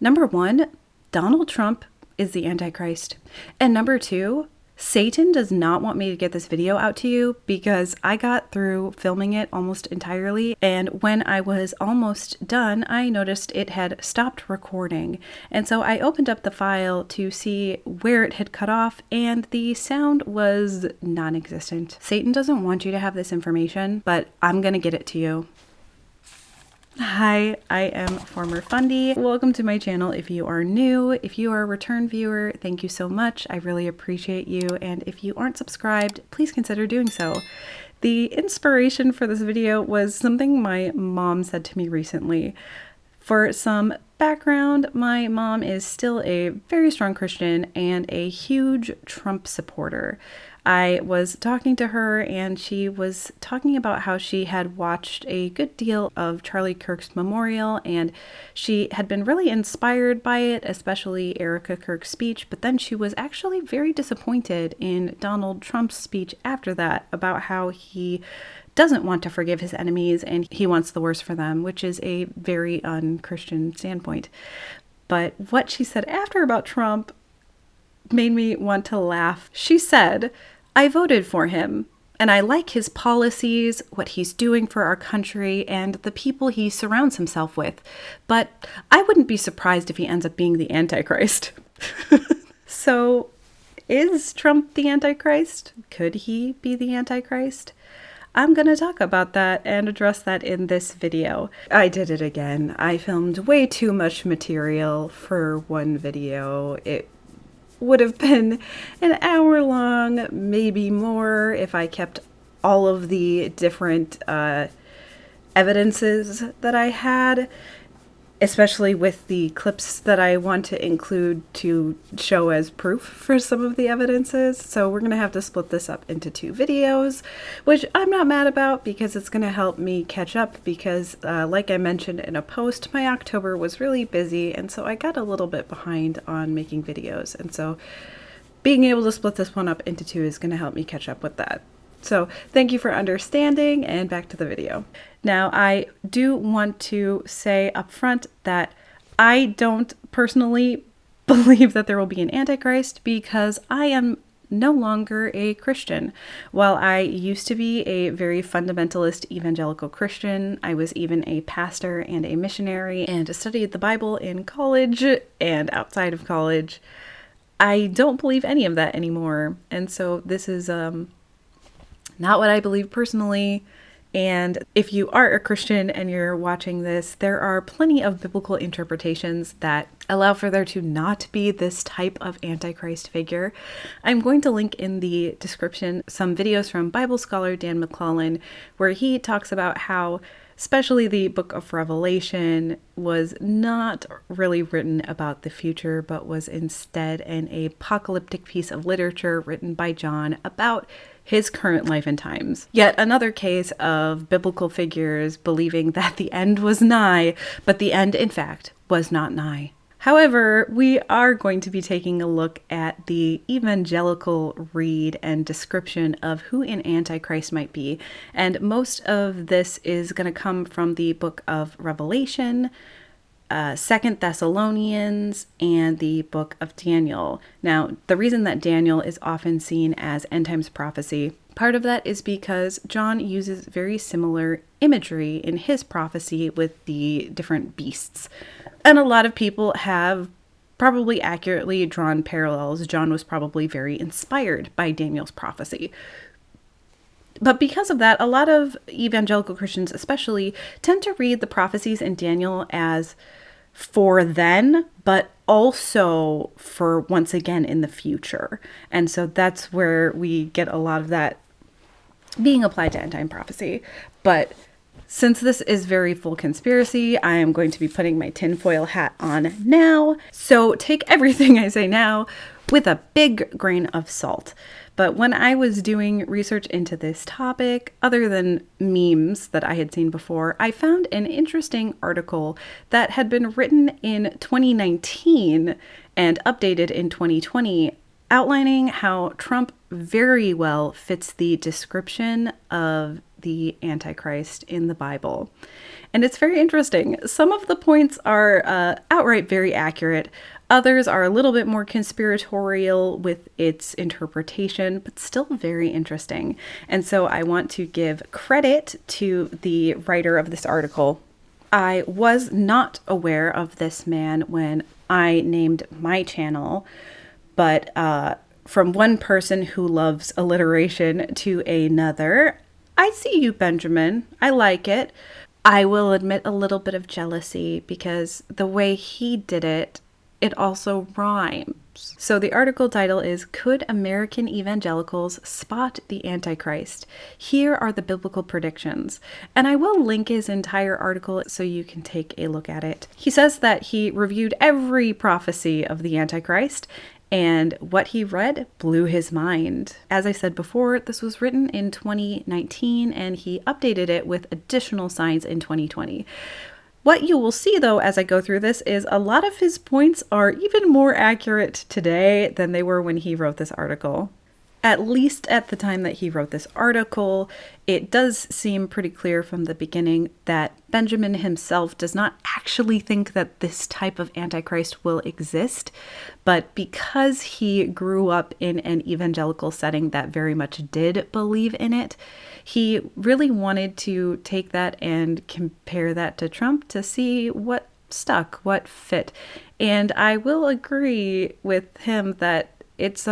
Number one, Donald Trump is the Antichrist. And number two, Satan does not want me to get this video out to you because I got through filming it almost entirely, and when I was almost done, I noticed it had stopped recording. And so I opened up the file to see where it had cut off, and the sound was non-existent. Satan doesn't want you to have this information, but I'm gonna get it to you. Hi, I am Former Fundy. Welcome to my channel if you are new. If you are a return viewer, thank you so much. I really appreciate you. And if you aren't subscribed, please consider doing so. The inspiration for this video was something my mom said to me recently. For some background, my mom is still a very strong Christian and a huge Trump supporter. I was talking to her and she was talking about how she had watched a good deal of Charlie Kirk's memorial and she had been really inspired by it, especially Erica Kirk's speech, but then she was actually very disappointed in Donald Trump's speech after that about how he doesn't want to forgive his enemies and he wants the worst for them, which is a very un-Christian standpoint. But what she said after about Trump made me want to laugh. She said, "I voted for him, and I like his policies, what he's doing for our country, and the people he surrounds himself with. But I wouldn't be surprised if he ends up being the Antichrist." So, is Trump the Antichrist? Could he be the Antichrist? I'm going to talk about that and address that in this video. I did it again. I filmed way too much material for one video. It would have been an hour long, maybe more, if I kept all of the different evidences that I had, especially with the clips that I want to include to show as proof for some of the evidences. So we're going to have to split this up into two videos, which I'm not mad about because it's going to help me catch up because like I mentioned in a post, my October was really busy and so I got a little bit behind on making videos. And so being able to split this one up into two is going to help me catch up with that. So thank you for understanding and back to the video. Now I do want to say up front that I don't personally believe that there will be an Antichrist because I am no longer a Christian. While I used to be a very fundamentalist evangelical Christian, I was even a pastor and a missionary and studied the Bible in college and outside of college. I don't believe any of that anymore. And so this is not what I believe personally. And if you are a Christian and you're watching this, there are plenty of biblical interpretations that allow for there to not be this type of Antichrist figure. I'm going to link in the description some videos from Bible scholar Dan McClellan, where he talks about how especially the book of Revelation was not really written about the future, but was instead an apocalyptic piece of literature written by John about his current life and times. Yet another case of biblical figures believing that the end was nigh, but the end, in fact, was not nigh. However, we are going to be taking a look at the evangelical read and description of who an Antichrist might be, and most of this is going to come from the book of Revelation, 2 Thessalonians, and the book of Daniel. Now, the reason that Daniel is often seen as end times prophecy, part of that is because John uses very similar imagery in his prophecy with the different beasts. And a lot of people have probably accurately drawn parallels. John was probably very inspired by Daniel's prophecy. But because of that, a lot of evangelical Christians especially tend to read the prophecies in Daniel as for then, but also for once again in the future. And so that's where we get a lot of that being applied to end time prophecy. But since this is very full conspiracy, I am going to be putting my tinfoil hat on now. So take everything I say now with a big grain of salt. But when I was doing research into this topic, other than memes that I had seen before, I found an interesting article that had been written in 2019 and updated in 2020, outlining how Trump very well fits the description of the Antichrist in the Bible. And it's very interesting. Some of the points are outright very accurate. Others are a little bit more conspiratorial with its interpretation, but still very interesting. And so I want to give credit to the writer of this article. I was not aware of this man when I named my channel, but from one person who loves alliteration to another, I see you, Benjamin. I like it. I will admit a little bit of jealousy because the way he did it, it also rhymes. So the article title is, Could American Evangelicals Spot the Antichrist? Here are the biblical predictions. And I will link his entire article so you can take a look at it. He says that he reviewed every prophecy of the Antichrist, and what he read blew his mind. As I said before, this was written in 2019, and he updated it with additional signs in 2020. What you will see, though, as I go through this is a lot of his points are even more accurate today than they were when he wrote this article. At least at the time that he wrote this article, it does seem pretty clear from the beginning that Benjamin himself does not actually think that this type of Antichrist will exist, but because he grew up in an evangelical setting that very much did believe in it, he really wanted to take that and compare that to Trump to see what stuck, what fit. And I will agree with him that it's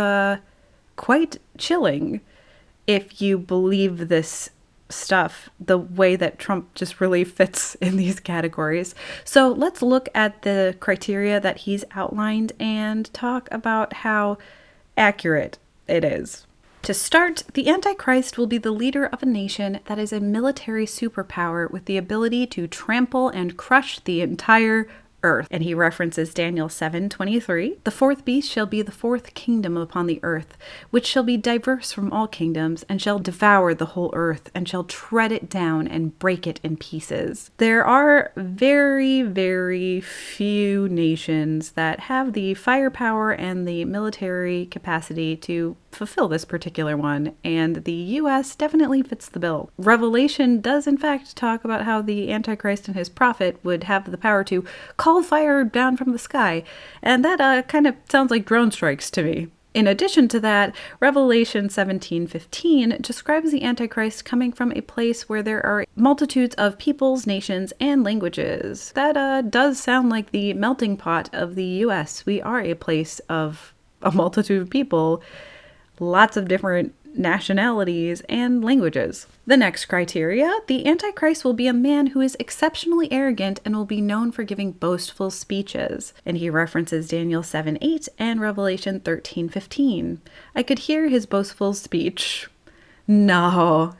quite chilling if you believe this stuff the way that Trump just really fits in these categories. So let's look at the criteria that he's outlined and talk about how accurate it is. To start, the Antichrist will be the leader of a nation that is a military superpower with the ability to trample and crush the entire earth. And he references Daniel 7:23. The fourth beast shall be the fourth kingdom upon the earth, which shall be diverse from all kingdoms, and shall devour the whole earth, and shall tread it down and break it in pieces. There are very, very few nations that have the firepower and the military capacity to fulfill this particular one, and the US definitely fits the bill. Revelation does in fact talk about how the Antichrist and his prophet would have the power to call fire down from the sky, and that kind of sounds like drone strikes to me. In addition to that, Revelation 17:15 describes the Antichrist coming from a place where there are multitudes of peoples, nations, and languages. That does sound like the melting pot of the US. We are a place of a multitude of people, lots of different nationalities and languages. The next criteria, the Antichrist will be a man who is exceptionally arrogant and will be known for giving boastful speeches. And he references Daniel 7:8 and Revelation 13:15. I could hear his boastful speech. No,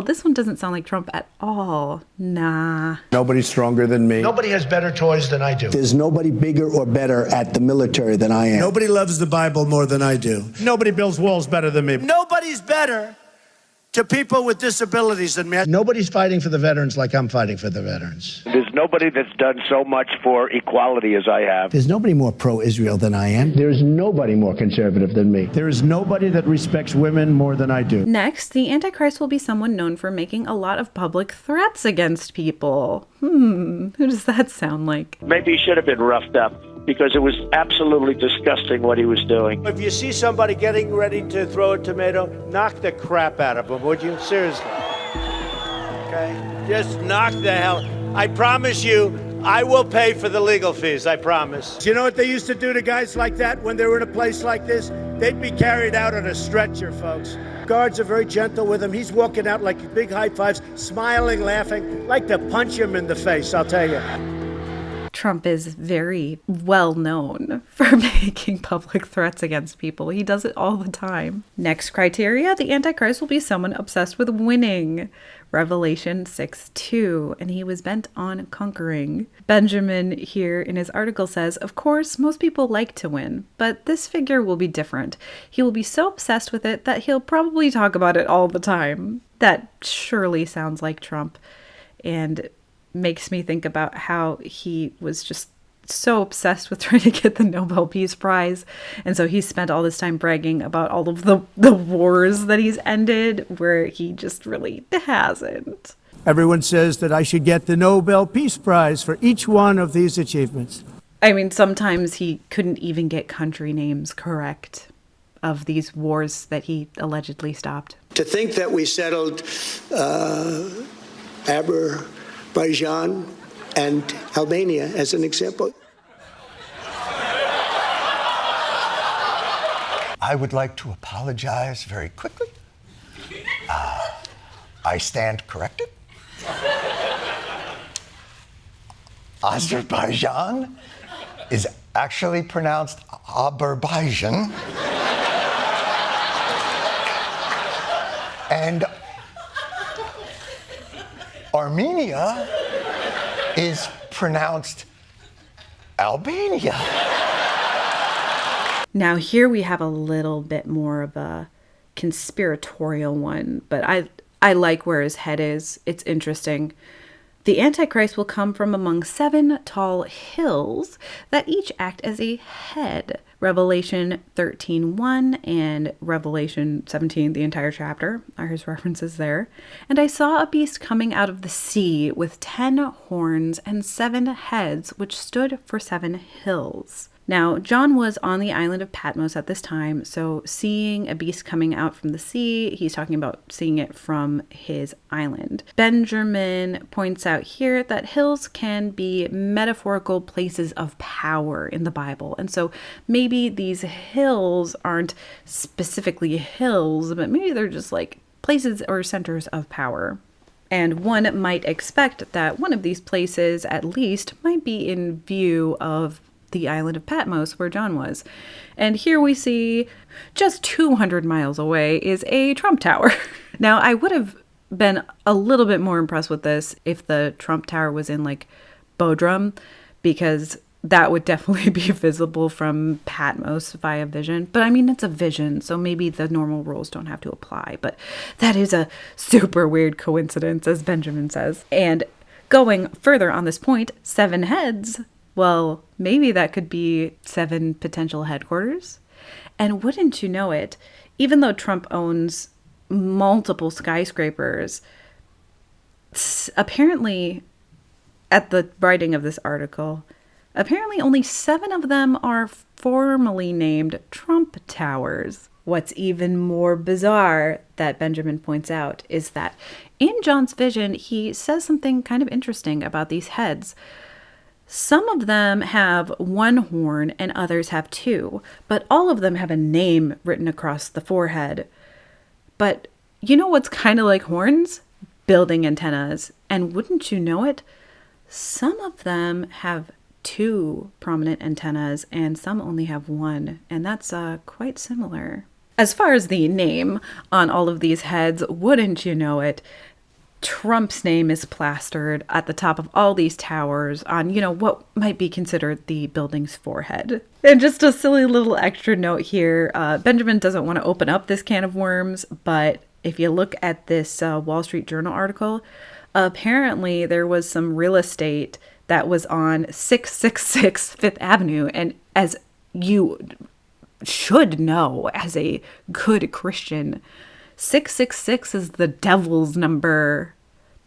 this one doesn't sound like Trump at all. Nah. Nobody's stronger than me. Nobody has better toys than I do. There's nobody bigger or better at the military than I am. Nobody loves the Bible more than I do. Nobody builds walls better than me. Nobody's better to people with disabilities than me. Nobody's fighting for the veterans like I'm fighting for the veterans. There's nobody that's done so much for equality as I have. There's nobody more pro-Israel than I am. There's nobody more conservative than me. There is nobody that respects women more than I do. Next, the Antichrist will be someone known for making a lot of public threats against people. Who does that sound like? Maybe he should have been roughed up because it was absolutely disgusting what he was doing. If you see somebody getting ready to throw a tomato, knock the crap out of them, would you? Seriously. Okay? Just knock the hell. I promise you, I will pay for the legal fees, I promise. Do you know what they used to do to guys like that when they were in a place like this? They'd be carried out on a stretcher, folks. Guards are very gentle with him. He's walking out like big high fives, smiling, laughing. Like to punch him in the face, I'll tell you. Trump is very well known for making public threats against people. He does it all the time. Next criteria, the Antichrist will be someone obsessed with winning. Revelation 6:2, and he was bent on conquering. Benjamin here in his article says, of course, most people like to win, but this figure will be different. He will be so obsessed with it that he'll probably talk about it all the time. That surely sounds like Trump, and makes me think about how he was just so obsessed with trying to get the Nobel Peace Prize. And so he spent all this time bragging about all of the wars that he's ended, where he just really hasn't. Everyone says that I should get the Nobel Peace Prize for each one of these achievements. I mean, sometimes he couldn't even get country names correct of these wars that he allegedly stopped. To think that we settled Azerbaijan and Albania as an example. I would like to apologize very quickly. I stand corrected. Azerbaijan is actually pronounced Azerbaijan. And Armenia is pronounced Albania. Now here we have a little bit more of a conspiratorial one, but I like where his head is. It's interesting. The Antichrist will come from among 7 tall hills that each act as a head. Revelation 13:1 and Revelation 17, the entire chapter, are his references there. And I saw a beast coming out of the sea with 10 horns and 7 heads, which stood for 7 hills. Now, John was on the island of Patmos at this time, so seeing a beast coming out from the sea, he's talking about seeing it from his island. Benjamin points out here that hills can be metaphorical places of power in the Bible, and so maybe these hills aren't specifically hills, but maybe they're just like places or centers of power. And one might expect that one of these places, at least, might be in view of the island of Patmos where John was. And here we see just 200 miles away is a Trump Tower. Now, I would have been a little bit more impressed with this if the Trump Tower was in like Bodrum, because that would definitely be visible from Patmos via vision. But I mean, it's a vision, so maybe the normal rules don't have to apply. But that is a super weird coincidence, as Benjamin says. And going further on this point, 7 heads. Well, maybe that could be 7 potential headquarters. And wouldn't you know it, even though Trump owns multiple skyscrapers, apparently, at the writing of this article, apparently only 7 of them are formally named Trump Towers. What's even more bizarre, that Benjamin points out, is that in John's vision, he says something kind of interesting about these heads. Some of them have 1 horn and others have 2, but all of them have a name written across the forehead. But you know what's kind of like horns? Building antennas. And wouldn't you know it? Some of them have 2 prominent antennas and some only have 1, and that's quite similar. As far as the name on all of these heads, wouldn't you know it? Trump's name is plastered at the top of all these towers on, what might be considered the building's forehead. And just a silly little extra note here, Benjamin doesn't want to open up this can of worms, but if you look at this Wall Street Journal article, apparently there was some real estate that was on 666 Fifth Avenue, and as you should know as a good Christian, 666 is the devil's number.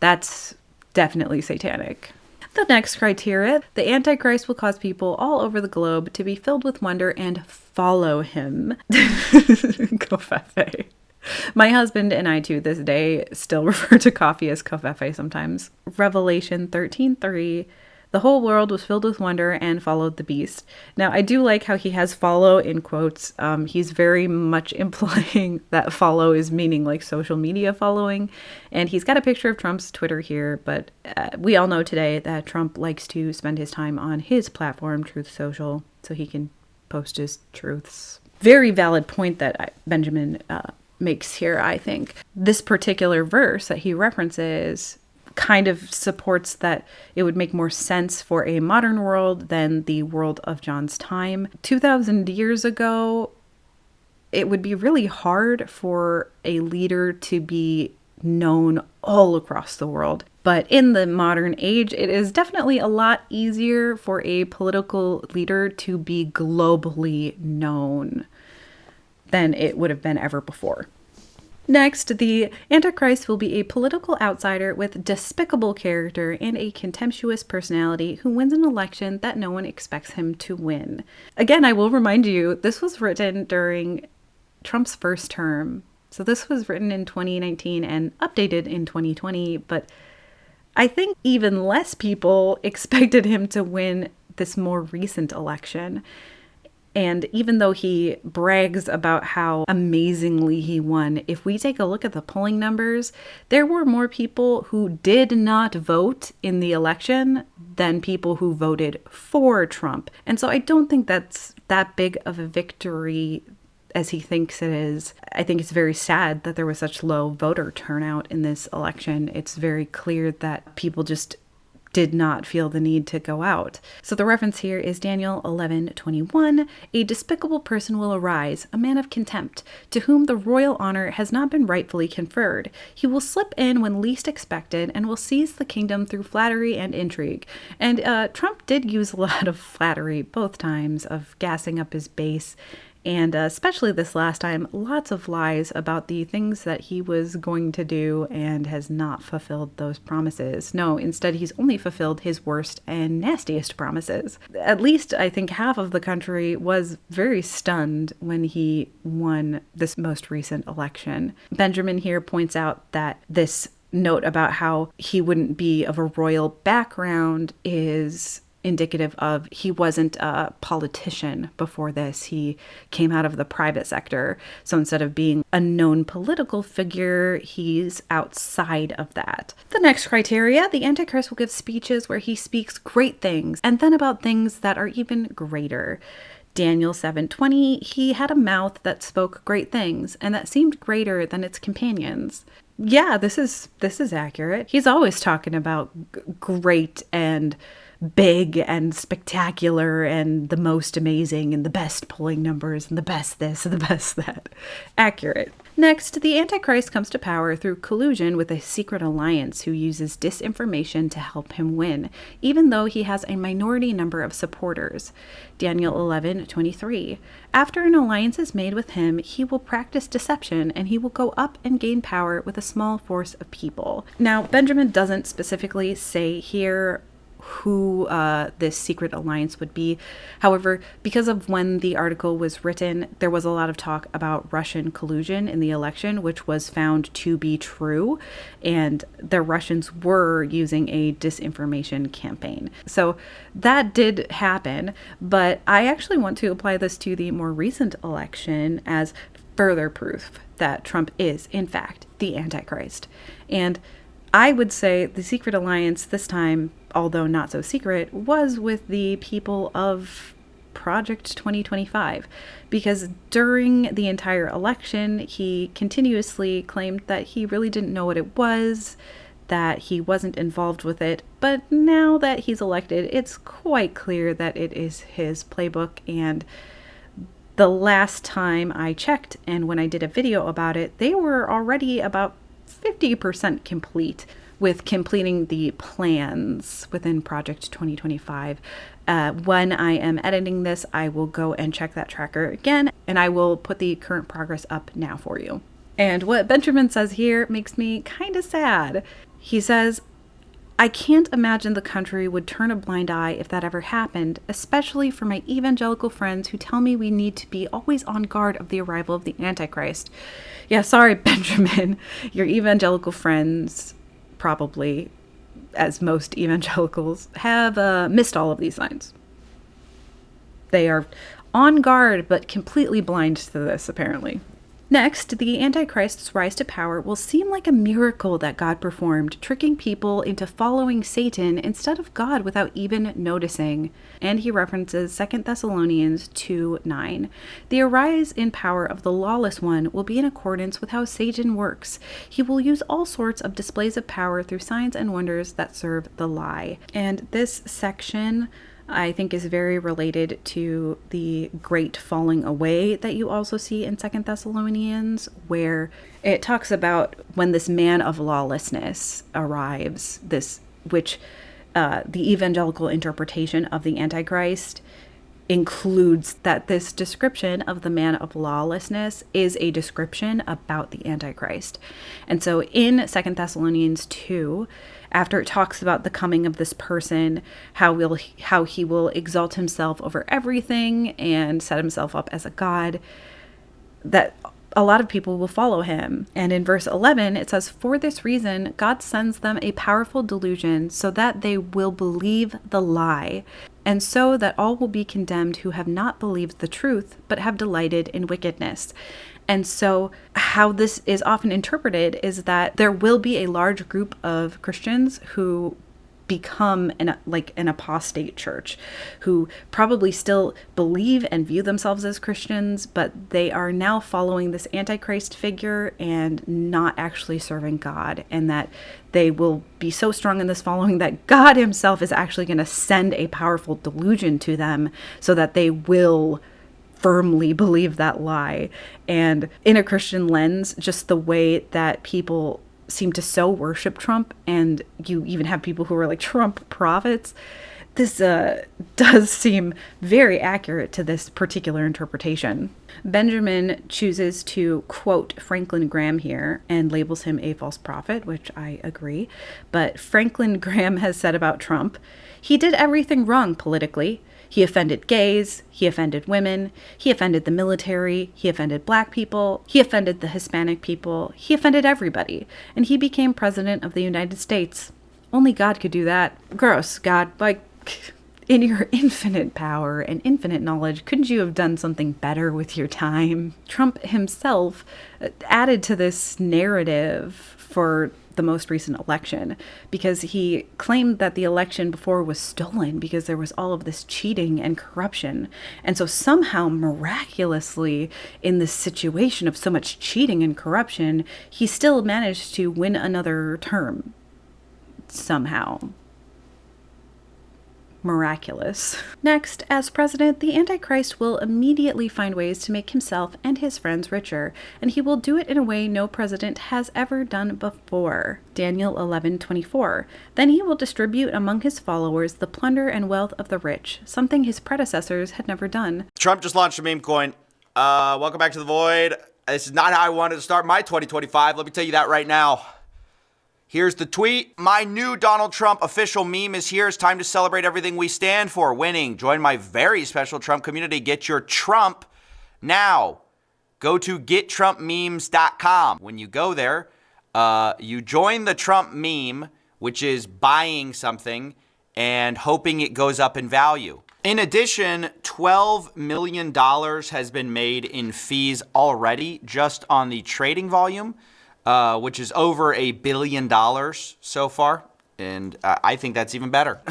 That's definitely satanic. The next criteria, the Antichrist will cause people all over the globe to be filled with wonder and follow him. Covfefe. My husband and I to this day still refer to coffee as covfefe sometimes. Revelation 13:3. The whole world was filled with wonder and followed the beast. Now, I do like how he has follow in quotes. He's very much implying that follow is meaning like social media following. And he's got a picture of Trump's Twitter here, but we all know today that Trump likes to spend his time on his platform, Truth Social, so he can post his truths. Very valid point that Benjamin makes here, I think. This particular verse that he references kind of supports that it would make more sense for a modern world than the world of John's time. 2,000 years ago, it would be really hard for a leader to be known all across the world. But in the modern age, it is definitely a lot easier for a political leader to be globally known than it would have been ever before. Next, the Antichrist will be a political outsider with despicable character and a contemptuous personality who wins an election that no one expects him to win. Again, I will remind you, this was written during Trump's first term. So this was written in 2019 and updated in 2020, but I think even less people expected him to win this more recent election. And even though he brags about how amazingly he won, if we take a look at the polling numbers, there were more people who did not vote in the election than people who voted for Trump. And so I don't think that's that big of a victory as he thinks it is. I think it's very sad that there was such low voter turnout in this election. It's very clear that people just did not feel the need to go out. So the reference here is Daniel 11:21. A despicable person will arise, a man of contempt, to whom the royal honor has not been rightfully conferred. He will slip in when least expected and will seize the kingdom through flattery and intrigue. And Trump did use a lot of flattery both times, of gassing up his base, and especially this last time, lots of lies about the things that he was going to do and has not fulfilled those promises. No, instead he's only fulfilled his worst and nastiest promises. At least I think half of the country was very stunned when he won this most recent election. Benjamin here points out that this note about how he wouldn't be of a royal background is indicative of he wasn't a politician before this. He came out of the private sector. So instead of being a known political figure, he's outside of that. The next criteria, the Antichrist will give speeches where he speaks great things and then about things that are even greater. Daniel 7:20, he had a mouth that spoke great things and that seemed greater than its companions. Yeah, this is accurate. He's always talking about great and big and spectacular and the most amazing and the best polling numbers and the best this and the best that. Accurate. Next, the Antichrist comes to power through collusion with a secret alliance who uses disinformation to help him win, even though he has a minority number of supporters. Daniel 11:23. After an alliance is made with him, he will practice deception and he will go up and gain power with a small force of people. Now, Benjamin doesn't specifically say here who this secret alliance would be. However, because of when the article was written, there was a lot of talk about Russian collusion in the election, which was found to be true, and the Russians were using a disinformation campaign. So that did happen, but I actually want to apply this to the more recent election as further proof that Trump is, in fact, the Antichrist. And I would say the secret alliance this time, although not so secret, was with the people of Project 2025, because during the entire election, he continuously claimed that he really didn't know what it was, that he wasn't involved with it. But now that he's elected, it's quite clear that it is his playbook. And the last time I checked, and when I did a video about it, they were already about 50% complete with completing the plans within Project 2025. When I am editing this, I will go and check that tracker again, and I will put the current progress up now for you. And what Benjamin says here makes me kind of sad. He says, I can't imagine the country would turn a blind eye if that ever happened, especially for my evangelical friends who tell me we need to be always on guard of the arrival of the Antichrist. Yeah, sorry, Benjamin. Your evangelical friends, probably, as most evangelicals, have missed all of these signs. They are on guard, but completely blind to this, apparently. Next, the Antichrist's rise to power will seem like a miracle that God performed, tricking people into following Satan instead of God without even noticing. And he references 2 Thessalonians 2:9. The rise in power of the lawless one will be in accordance with how Satan works. He will use all sorts of displays of power through signs and wonders that serve the lie. And this section I think is very related to the great falling away that you also see in 2 Thessalonians, where it talks about when this man of lawlessness arrives, which the evangelical interpretation of the Antichrist includes that this description of the man of lawlessness is a description about the Antichrist. And so in 2 Thessalonians 2, after it talks about the coming of this person, how he will exalt himself over everything and set himself up as a god, that a lot of people will follow him. And in verse 11, it says, "For this reason, God sends them a powerful delusion so that they will believe the lie, and so that all will be condemned who have not believed the truth, but have delighted in wickedness." And so how this is often interpreted is that there will be a large group of Christians who become an apostate church, who probably still believe and view themselves as Christians, but they are now following this Antichrist figure and not actually serving God, and that they will be so strong in this following that God himself is actually going to send a powerful delusion to them so that they will firmly believe that lie. And in a Christian lens, just the way that people seem to so worship Trump, and you even have people who are like Trump prophets, this does seem very accurate to this particular interpretation. Benjamin chooses to quote Franklin Graham here and labels him a false prophet, which I agree. But Franklin Graham has said about Trump, "He did everything wrong politically. He offended gays, he offended women, he offended the military, he offended black people, he offended the Hispanic people, he offended everybody, and he became president of the United States. Only God could do that. Gross, God, like, in your infinite power and infinite knowledge, couldn't you have done something better with your time?" Trump himself added to this narrative for the most recent election, because he claimed that the election before was stolen because there was all of this cheating and corruption. And so somehow, miraculously, in this situation of so much cheating and corruption, he still managed to win another term. Somehow. Miraculous. Next, as president, the Antichrist will immediately find ways to make himself and his friends richer, and he will do it in a way no president has ever done before. Daniel 11:24. Then he will distribute among his followers the plunder and wealth of the rich, something his predecessors had never done. Trump just launched a meme coin. Welcome back to the Void. This is not how I wanted to start my 2025. Let me tell you that right now. Here's the tweet. "My new Donald Trump official meme is here. It's time to celebrate everything we stand for. Winning. Join my very special Trump community. Get your Trump now. Go to gettrumpmemes.com. When you go there, you join the Trump meme, which is buying something and hoping it goes up in value. In addition, $12 million has been made in fees already just on the trading volume, which is over $1 billion so far. And I think that's even better.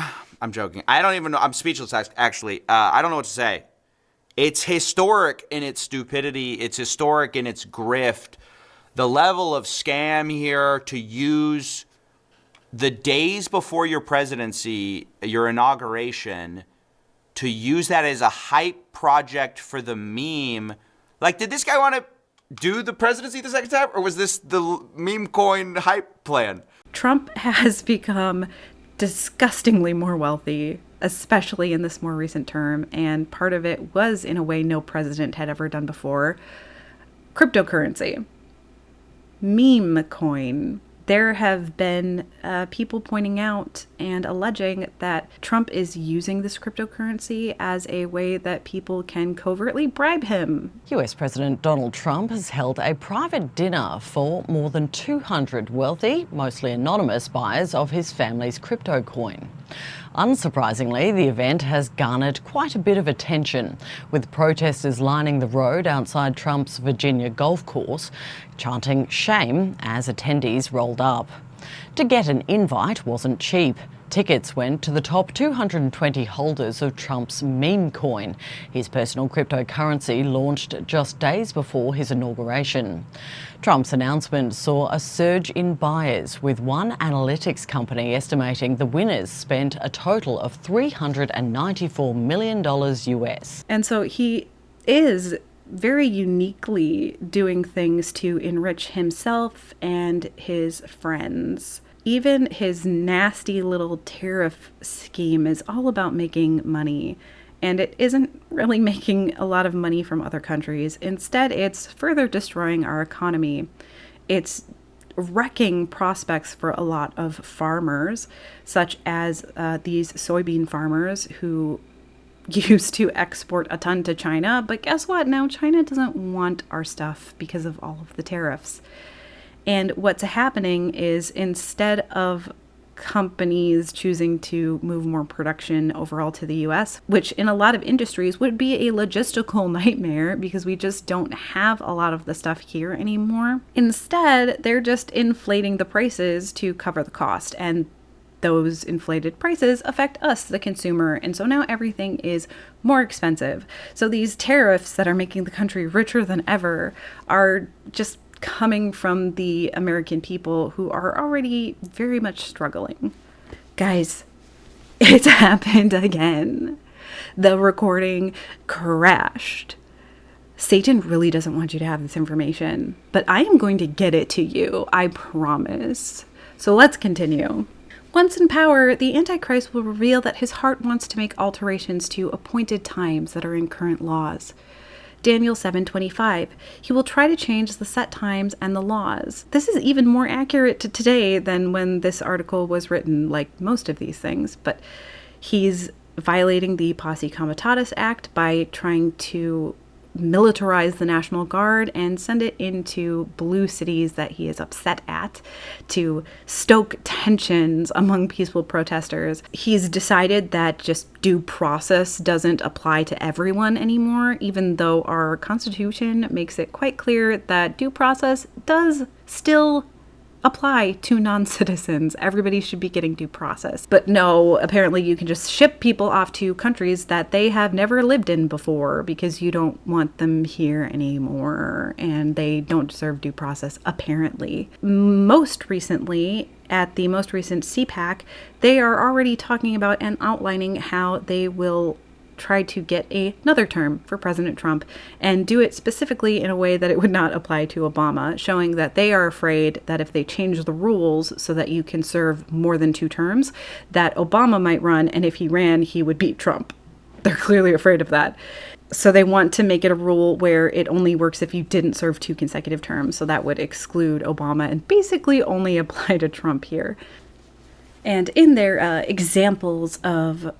I'm joking. I don't even know. I'm speechless, actually. I don't know what to say. It's historic in its stupidity. It's historic in its grift. The level of scam here to use the days before your presidency, your inauguration, to use that as a hype project for the meme. Like, did this guy want to do the presidency the second time, or was this the meme coin hype plan? Trump has become disgustingly more wealthy, especially in this more recent term, and part of it was in a way no president had ever done before. Cryptocurrency. Meme coin. There have been people pointing out and alleging that Trump is using this cryptocurrency as a way that people can covertly bribe him. US President Donald Trump has held a private dinner for more than 200 wealthy, mostly anonymous buyers of his family's crypto coin. Unsurprisingly, the event has garnered quite a bit of attention, with protesters lining the road outside Trump's Virginia golf course, chanting shame as attendees rolled up. To get an invite wasn't cheap. Tickets went to the top 220 holders of Trump's meme coin, his personal cryptocurrency launched just days before his inauguration. Trump's announcement saw a surge in buyers, with one analytics company estimating the winners spent a total of $394 million US. And so he is very uniquely doing things to enrich himself and his friends. Even his nasty little tariff scheme is all about making money, and it isn't really making a lot of money from other countries. Instead, it's further destroying our economy. It's wrecking prospects for a lot of farmers, such as these soybean farmers who used to export a ton to China. But guess what? Now China doesn't want our stuff because of all of the tariffs. And what's happening is, instead of companies choosing to move more production overall to the US, which in a lot of industries would be a logistical nightmare because we just don't have a lot of the stuff here anymore. Instead, they're just inflating the prices to cover the cost, and those inflated prices affect us, the consumer, and so now everything is more expensive. So these tariffs that are making the country richer than ever are just coming from the American people, who are already very much struggling. Guys, it's happened again. The recording crashed. Satan really doesn't want you to have this information, but I am going to get it to you, I promise. So let's continue. Once in power, the Antichrist will reveal that his heart wants to make alterations to appointed times that are in current laws. Daniel 7:25. He will try to change the set times and the laws. This is even more accurate to today than when this article was written, like most of these things, but he's violating the Posse Comitatus Act by trying to militarize the National Guard and send it into blue cities that he is upset at to stoke tensions among peaceful protesters. He's decided that just due process doesn't apply to everyone anymore, even though our Constitution makes it quite clear that due process does still apply to non-citizens. Everybody should be getting due process. But no, apparently you can just ship people off to countries that they have never lived in before because you don't want them here anymore and they don't deserve due process, apparently. Most recently, at the most recent CPAC, they are already talking about and outlining how they will try to get another term for President Trump and do it specifically in a way that it would not apply to Obama, showing that they are afraid that if they change the rules so that you can serve more than 2 terms, that Obama might run, and if he ran, he would beat Trump. They're clearly afraid of that. So they want to make it a rule where it only works if you didn't serve 2 consecutive terms. So that would exclude Obama and basically only apply to Trump here. And in their examples of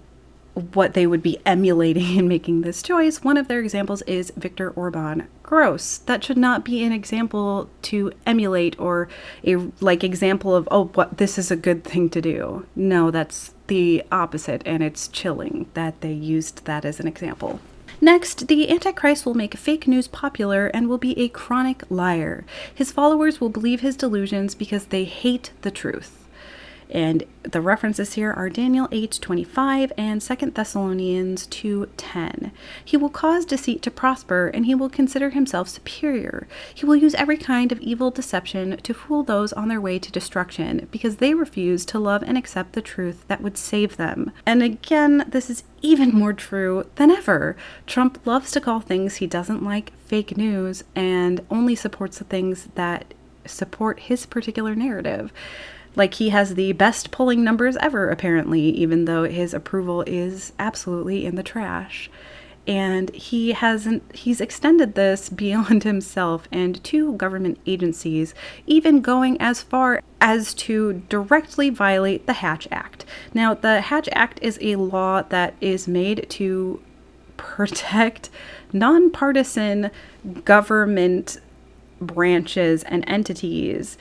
what they would be emulating in making this choice, one of their examples is Viktor Orban. Gross. That should not be an example to emulate or a example of, oh, what, this is a good thing to do. No, that's the opposite, and it's chilling that they used that as an example. Next, the Antichrist will make fake news popular and will be a chronic liar. His followers will believe his delusions because they hate the truth. And the references here are Daniel 8:25 and 2 Thessalonians 2:10. He will cause deceit to prosper, and he will consider himself superior. He will use every kind of evil deception to fool those on their way to destruction, because they refuse to love and accept the truth that would save them. And again, this is even more true than ever. Trump loves to call things he doesn't like fake news and only supports the things that support his particular narrative. Like, he has the best polling numbers ever, apparently, even though his approval is absolutely in the trash. And he's extended this beyond himself and to government agencies, even going as far as to directly violate the Hatch Act. Now, the Hatch Act is a law that is made to protect nonpartisan government branches and entities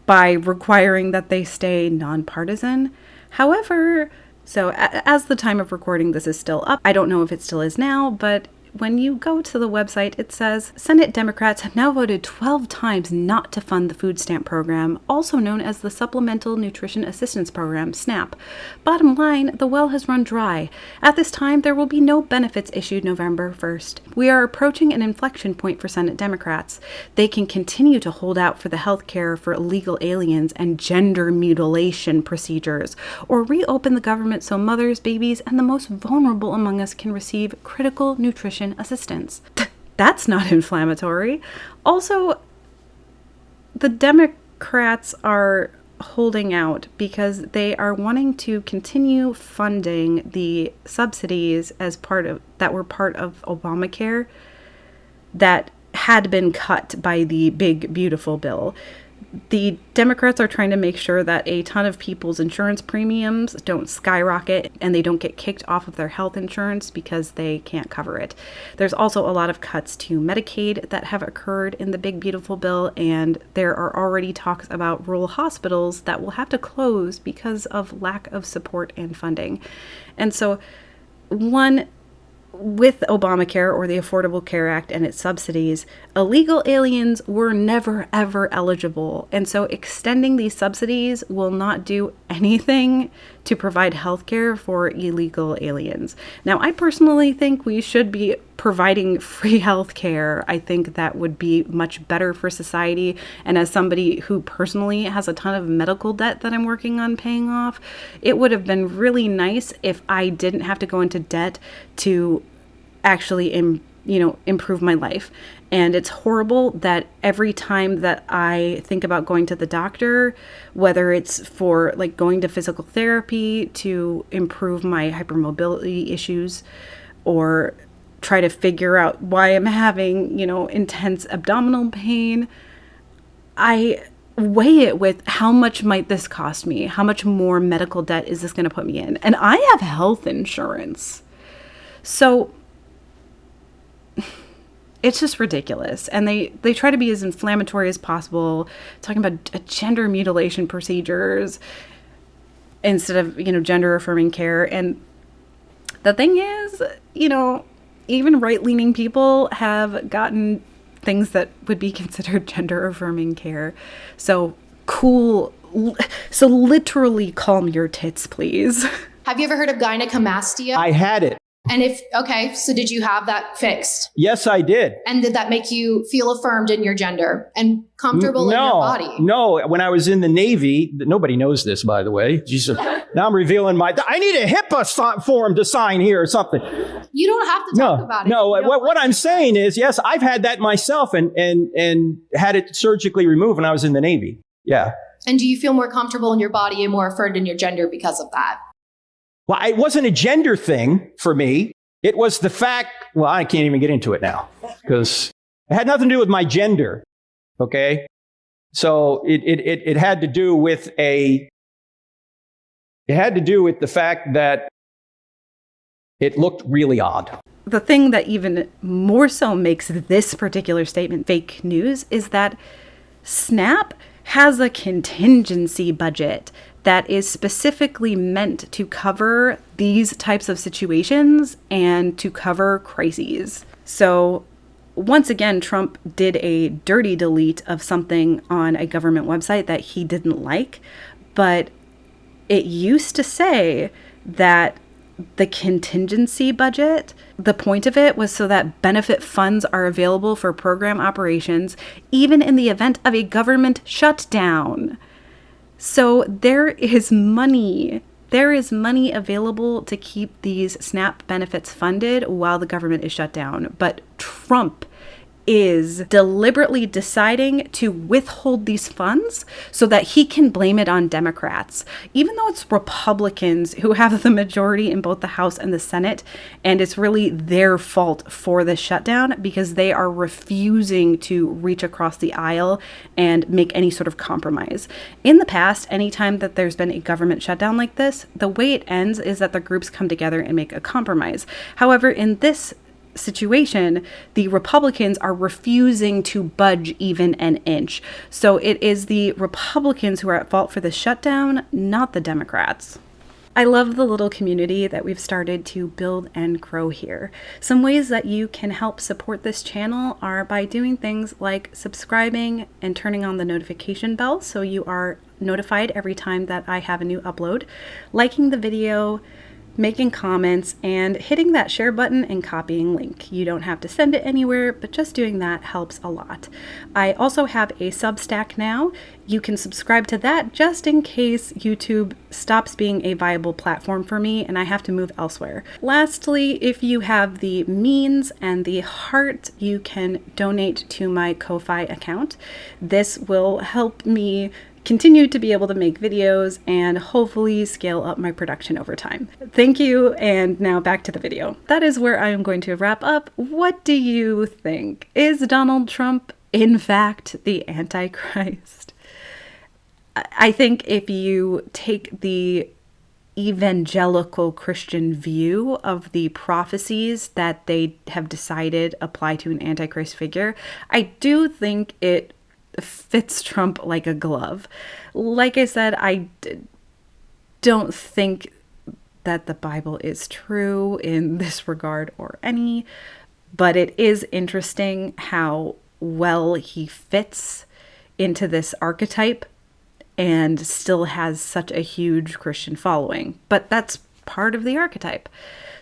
by requiring that they stay nonpartisan. However, so as the time of recording this is still up, I don't know if it still is now, but when you go to the website, it says Senate Democrats have now voted 12 times not to fund the food stamp program, also known as the Supplemental Nutrition Assistance Program, SNAP. Bottom line, the well has run dry. At this time, there will be no benefits issued November 1st. We are approaching an inflection point for Senate Democrats. They can continue to hold out for the health care for illegal aliens and gender mutilation procedures, or reopen the government so mothers, babies, and the most vulnerable among us can receive critical nutrition assistance. That's not inflammatory. Also, the Democrats are holding out because they are wanting to continue funding the subsidies that were part of Obamacare that had been cut by the big beautiful bill. The Democrats are trying to make sure that a ton of people's insurance premiums don't skyrocket and they don't get kicked off of their health insurance because they can't cover it. There's also a lot of cuts to Medicaid that have occurred in the big beautiful bill, and there are already talks about rural hospitals that will have to close because of lack of support and funding. And so with Obamacare, or the Affordable Care Act and its subsidies, illegal aliens were never, ever eligible. And so extending these subsidies will not do anything to provide health care for illegal aliens. Now, I personally think we should be providing free health care. I think that would be much better for society. And as somebody who personally has a ton of medical debt that I'm working on paying off, it would have been really nice if I didn't have to go into debt to actually improve my life. And it's horrible that every time that I think about going to the doctor, whether it's for like going to physical therapy to improve my hypermobility issues, or try to figure out why I'm having, intense abdominal pain, I weigh it with how much might this cost me? How much more medical debt is this going to put me in? And I have health insurance. So it's just ridiculous. And they try to be as inflammatory as possible, talking about gender mutilation procedures instead of, gender affirming care. And the thing is, even right-leaning people have gotten things that would be considered gender affirming care. So cool. So literally calm your tits, please. Have you ever heard of gynecomastia? I had it. And so did you have that fixed? Yes, I did. And did that make you feel affirmed in your gender and comfortable in your body? No, when I was in the Navy, nobody knows this, by the way. Jesus, now I'm revealing I need a HIPAA form to sign here or something. You don't have to talk about it. No, what I'm saying is, yes, I've had that myself and had it surgically removed when I was in the Navy. Yeah. And do you feel more comfortable in your body and more affirmed in your gender because of that? Well, it wasn't a gender thing for me. It was the fact, well, I can't even get into it now because it had nothing to do with my gender. Okay. So it had to do with the fact that it looked really odd. The thing that even more so makes this particular statement fake news is that SNAP has a contingency budget that is specifically meant to cover these types of situations and to cover crises. So once again, Trump did a dirty delete of something on a government website that he didn't like, but it used to say that the contingency budget, the point of it was so that benefit funds are available for program operations, even in the event of a government shutdown. So there is money available to keep these SNAP benefits funded while the government is shut down. But Trump is deliberately deciding to withhold these funds so that he can blame it on Democrats, even though it's Republicans who have the majority in both the House and the Senate, and it's really their fault for the shutdown because they are refusing to reach across the aisle and make any sort of compromise. In the past, anytime that there's been a government shutdown like this, the way it ends is that the groups come together and make a compromise. However, in this situation, the Republicans are refusing to budge even an inch. So it is the Republicans who are at fault for the shutdown, not the Democrats. I love the little community that we've started to build and grow here. Some ways that you can help support this channel are by doing things like subscribing and turning on the notification bell so you are notified every time that I have a new upload, liking the video, making comments, and hitting that share button and copying link. You don't have to send it anywhere, but just doing that helps a lot. I also have a Substack now. You can subscribe to that just in case YouTube stops being a viable platform for me and I have to move elsewhere. Lastly, if you have the means and the heart, you can donate to my Ko-Fi account. This will help me continue to be able to make videos and hopefully scale up my production over time. Thank you, and now back to the video. That is where I am going to wrap up. What do you think? Is Donald Trump in fact the Antichrist? I think if you take the evangelical Christian view of the prophecies that they have decided apply to an Antichrist figure, I do think it fits Trump like a glove. Like I said, I don't think that the Bible is true in this regard or any, but it is interesting how well he fits into this archetype and still has such a huge Christian following. But that's part of the archetype.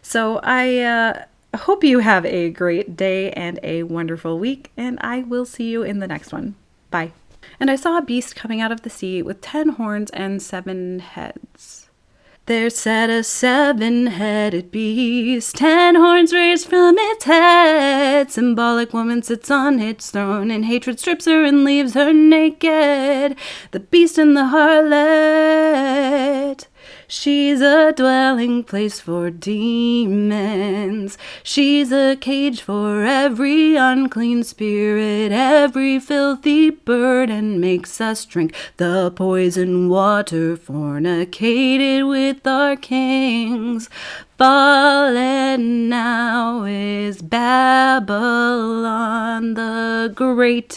So I hope you have a great day and a wonderful week, and I will see you in the next one. Bye. And I saw a beast coming out of the sea with 10 horns and 7 heads. There sat a 7-headed beast, 10 horns raised from its head. Symbolic woman sits on its throne, and hatred strips her and leaves her naked. The beast and the harlot, she's a dwelling place for demons. She's a cage for every unclean spirit, every filthy bird, and makes us drink the poison water, fornicated with our kings. Fallen now is Babylon the Great.